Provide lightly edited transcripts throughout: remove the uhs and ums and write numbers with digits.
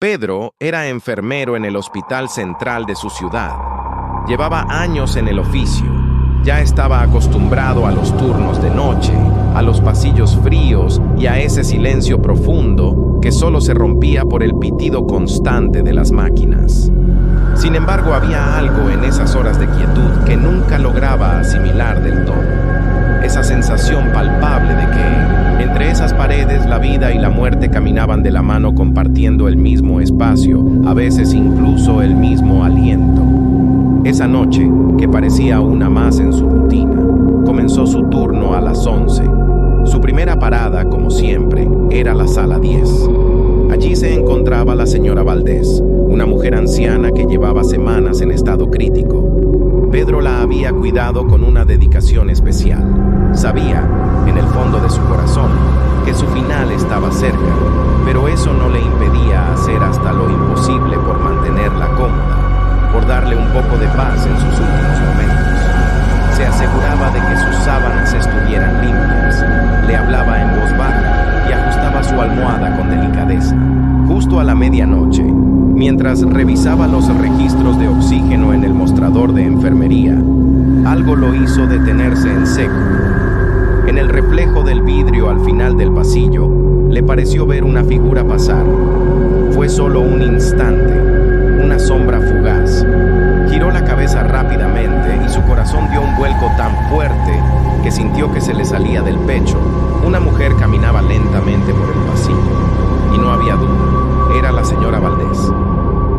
Pedro era enfermero en el hospital central de su ciudad. Llevaba años en el oficio. Ya estaba acostumbrado a los turnos de noche, a los pasillos fríos y a ese silencio profundo que solo se rompía por el pitido constante de las máquinas. Sin embargo, había algo en esas horas de quietud que nunca lograba asimilar del todo. Esa sensación palpable de que, entre esas paredes, la vida y la muerte caminaban de la mano compartiendo el mismo espacio, a veces incluso el mismo aliento. Esa noche, que parecía una más en su rutina, comenzó su turno a las 11. Su primera parada, como siempre, era la sala 10. Allí se encontraba la señora Valdés, una mujer anciana que llevaba semanas en estado crítico. Pedro la había cuidado con una dedicación especial. Sabía, en el fondo de su corazón, que su final estaba cerca, pero eso no le impedía hacer hasta lo imposible por mantenerla cómoda, por darle un poco de paz en sus últimos momentos. Se aseguraba de que sus sábanas estuvieran limpias, le hablaba en voz baja y ajustaba su almohada con delicadeza. Justo a la medianoche, mientras revisaba los registros de oxígeno en el mostrador de enfermería, algo lo hizo detenerse en seco. En el reflejo del vidrio al final del pasillo, le pareció ver una figura pasar. Fue solo un instante, una sombra fugaz. Giró la cabeza rápidamente y su corazón dio un vuelco tan fuerte que sintió que se le salía del pecho. Una mujer caminaba lentamente por el pasillo. Y no había duda, era la señora Valdés.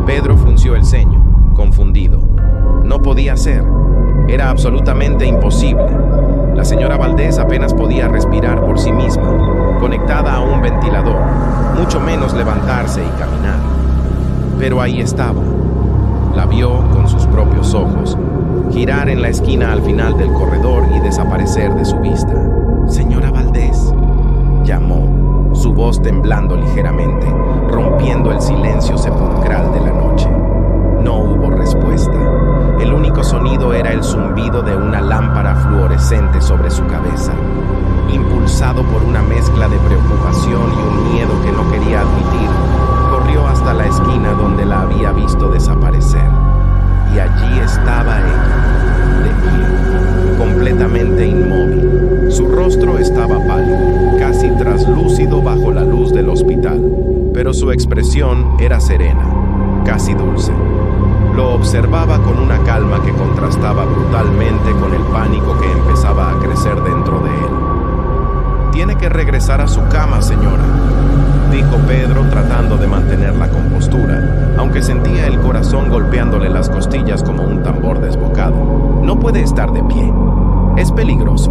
Pedro frunció el ceño, confundido. No podía ser. Era absolutamente imposible. La señora Valdés apenas podía respirar por sí misma, conectada a un ventilador, mucho menos levantarse y caminar. Pero ahí estaba. La vio con sus propios ojos, girar en la esquina al final del corredor y desaparecer de su vista. «Señora Valdés», llamó, su voz temblando ligeramente, rompiendo el silencio sepulcral de la noche. No hubo respuesta. El único sonido era el zumbido de una lámpara fluorescente sobre su cabeza. Impulsado por una mezcla de preocupación y un miedo que no quería admitir, corrió hasta la esquina donde la había visto desaparecer. Y allí estaba ella, de pie, completamente inmóvil. Su rostro estaba pálido, casi traslúcido bajo la luz del hospital, pero su expresión era serena, casi dulce. Lo observaba con una calma que contrastaba brutalmente con el pánico que empezaba a crecer dentro de él. «Tiene que regresar a su cama, señora», dijo Pedro tratando de mantener la compostura, aunque sentía el corazón golpeándole las costillas como un tambor desbocado. «No puede estar de pie. Es peligroso».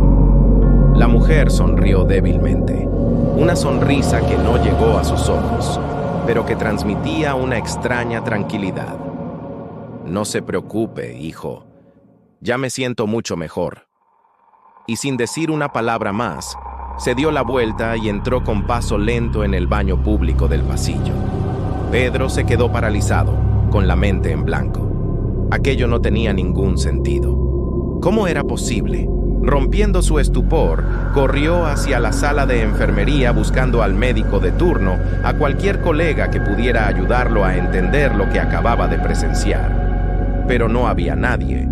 La mujer sonrió débilmente, una sonrisa que no llegó a sus ojos, pero que transmitía una extraña tranquilidad. «No se preocupe, hijo. Ya me siento mucho mejor». Y sin decir una palabra más, se dio la vuelta y entró con paso lento en el baño público del pasillo. Pedro se quedó paralizado, con la mente en blanco. Aquello no tenía ningún sentido. ¿Cómo era posible? Rompiendo su estupor, corrió hacia la sala de enfermería buscando al médico de turno, a cualquier colega que pudiera ayudarlo a entender lo que acababa de presenciar. Pero no había nadie.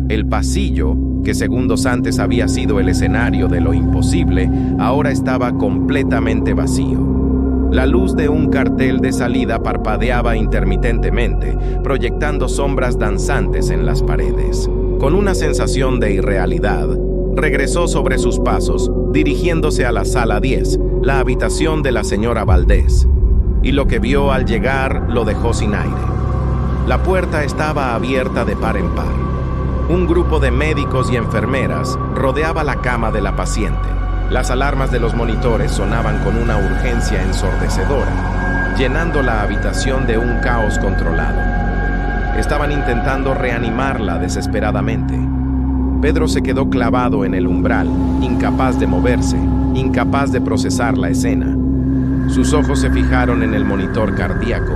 El pasillo, que segundos antes había sido el escenario de lo imposible, ahora estaba completamente vacío. La luz de un cartel de salida parpadeaba intermitentemente, proyectando sombras danzantes en las paredes. Con una sensación de irrealidad, regresó sobre sus pasos, dirigiéndose a la sala 10, la habitación de la señora Valdés. Y lo que vio al llegar lo dejó sin aire. La puerta estaba abierta de par en par. Un grupo de médicos y enfermeras rodeaba la cama de la paciente. Las alarmas de los monitores sonaban con una urgencia ensordecedora, llenando la habitación de un caos controlado. Estaban intentando reanimarla desesperadamente. Pedro se quedó clavado en el umbral, incapaz de moverse, incapaz de procesar la escena. Sus ojos se fijaron en el monitor cardíaco,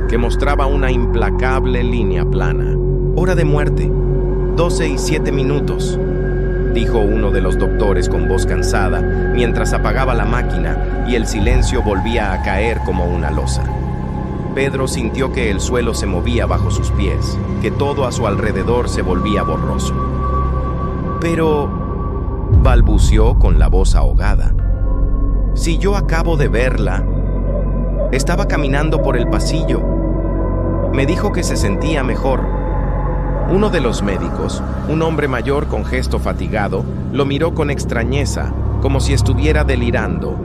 que mostraba una implacable línea plana. «Hora de muerte, 12:07 dijo uno de los doctores con voz cansada, mientras apagaba la máquina y el silencio volvía a caer como una losa. Pedro sintió que el suelo se movía bajo sus pies, que todo a su alrededor se volvía borroso. Pero, balbuceó con la voz ahogada, si yo acabo de verla, estaba caminando por el pasillo. Me dijo que se sentía mejor. Uno de los médicos, un hombre mayor con gesto fatigado, lo miró con extrañeza, como si estuviera delirando.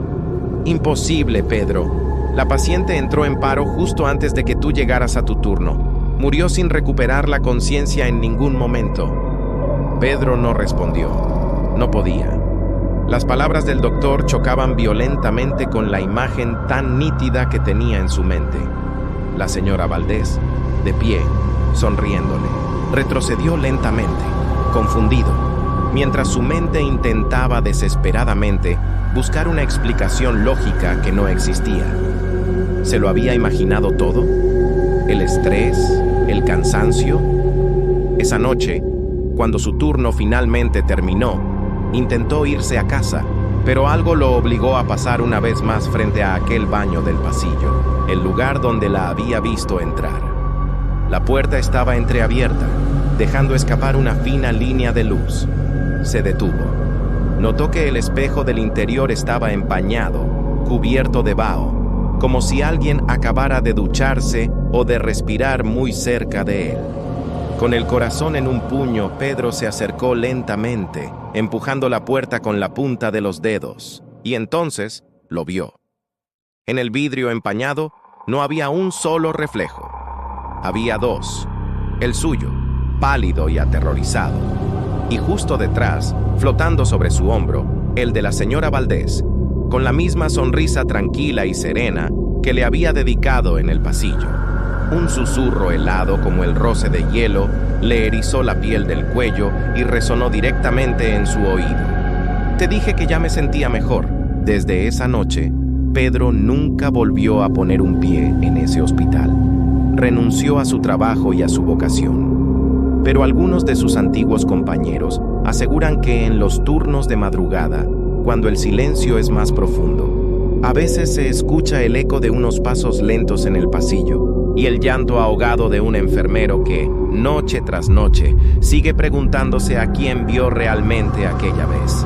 Imposible, Pedro. La paciente entró en paro justo antes de que tú llegaras a tu turno. Murió sin recuperar la conciencia en ningún momento. Pedro no respondió. No podía. Las palabras del doctor chocaban violentamente con la imagen tan nítida que tenía en su mente. La señora Valdés, de pie, sonriéndole, retrocedió lentamente, confundido, mientras su mente intentaba desesperadamente buscar una explicación lógica que no existía. ¿Se lo había imaginado todo? ¿El estrés? ¿El cansancio? Esa noche, cuando su turno finalmente terminó, intentó irse a casa, pero algo lo obligó a pasar una vez más frente a aquel baño del pasillo, el lugar donde la había visto entrar. La puerta estaba entreabierta, dejando escapar una fina línea de luz. Se detuvo. Notó que el espejo del interior estaba empañado, cubierto de vaho, como si alguien acabara de ducharse o de respirar muy cerca de él. Con el corazón en un puño, Pedro se acercó lentamente, empujando la puerta con la punta de los dedos, y entonces lo vio. En el vidrio empañado no había un solo reflejo. Había dos, el suyo, pálido y aterrorizado, y justo detrás, flotando sobre su hombro, el de la señora Valdés, con la misma sonrisa tranquila y serena que le había dedicado en el pasillo. Un susurro helado como el roce de hielo le erizó la piel del cuello y resonó directamente en su oído. Te dije que ya me sentía mejor. Desde esa noche, Pedro nunca volvió a poner un pie en ese hospital. Renunció a su trabajo y a su vocación. Pero algunos de sus antiguos compañeros aseguran que en los turnos de madrugada, cuando el silencio es más profundo, a veces se escucha el eco de unos pasos lentos en el pasillo y el llanto ahogado de un enfermero que, noche tras noche, sigue preguntándose a quién vio realmente aquella vez.